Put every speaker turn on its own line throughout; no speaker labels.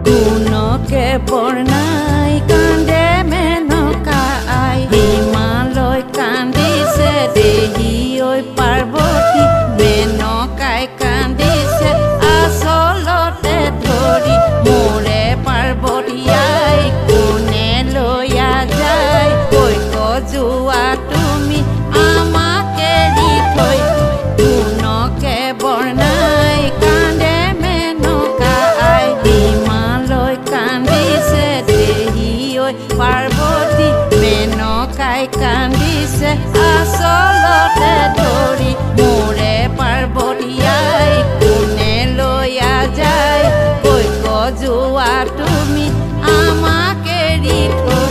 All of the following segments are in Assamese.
গুণকে বৰ্ণাই কান্দে মেনকাই হিমালয় কান্দিছে দেহি ঐ পাৰ্বতী মেনকাই কান্দিছে আচলতে ধৰি মোৰে পাৰ্বতী আই কোনে লৈয়া যায় কৈক যোৱা তুমি আমাক এৰি থৈ গুণকে বৰ্ণাই কান্দে মেনকাই হিমালয় কান্দিছে দেহি ঐ পাৰ্বতী মেনকাই কান্দিছে আচলতে ধৰি মোৰে পাৰ্বতী আই কোনে লৈয়া যায় কৈক যোৱা তুমি আমাক এৰি থৈ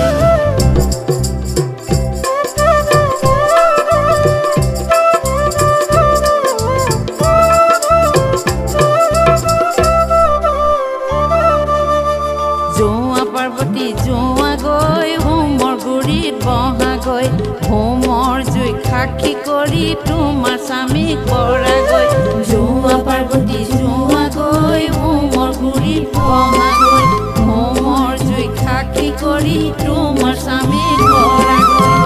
যোৱা পাৰ্বতী যোৱা গৈ হোমৰ গুৰিত বহা গৈ হোমৰ জুই সাক্ষী কৰি তোমাৰ স্বামীক পৰা গৈ যোৱা পাৰ্বতী যোৱা গৈ হোমৰ গুৰিত বহা গৈ হোমৰ জুই সাক্ষী কৰি তোমাৰ স্বামীক পৰা গৈ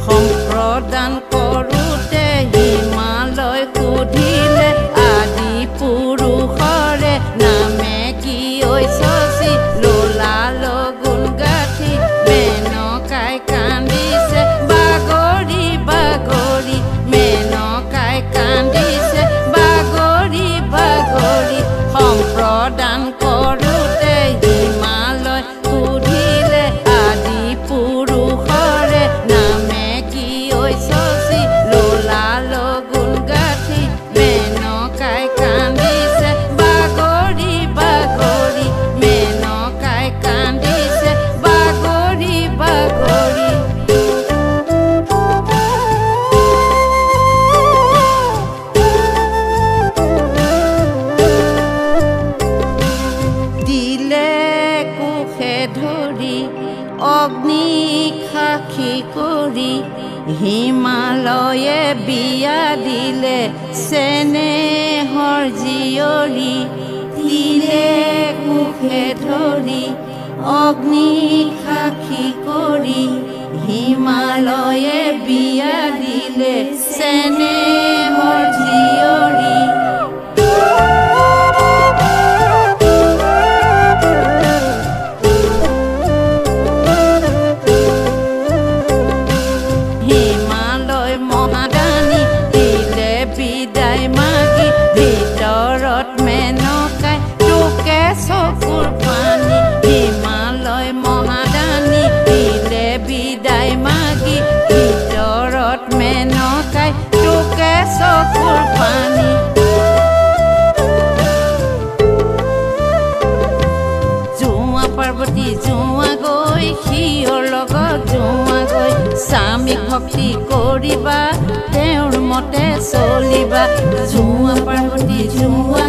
সম্প্ৰদান কৰোঁতে হিমালয় সুধিলে আদি পুৰুষৰে নামে কি ঐ শশী লোলা লগুণ গাঁঠি মেনকাই কান্দিছে বাগৰি বাগৰি মেনকাই কান্দিছে বাগৰি বাগৰি সম্প্ৰদান কৰোঁতে হিমালয় সুধিলে আদি পুৰুষৰে নামে কি ঐ শশী লোলা লগুণ গাঁঠি মেনকাই কান্দিছে বাগৰি বাগৰি মেনকাই কান্দিছে বাগৰি বাগৰি দিলে কুশে ধৰি অগ্নি সাক্ষী কৰি হিমালয়ে বিয়া দিলে চেনেহৰ জীয়ৰী দিলে কুশে ধৰি অগ্নি সাক্ষী কৰি হিমালয়ে বিয়া দিলে চেনেহৰ জীয়ৰী হিমালয় মহাদানী দিলে বিদায় মাগি ভিতৰত মেনকাই তোকে চকুৰ পানী হিমালয় মহাদানী দিলে বিদায় মাগি ভিতৰত মেনকাই তোকে চকুৰ পানী যোৱা পাৰ্বতী যোৱা গৈ সিয়ৰ লগত যোৱা গৈ স্বামীক ভক্তি কৰিবা তেওঁৰ মতে চলিবা যোৱা পাৰ্বতী যোৱা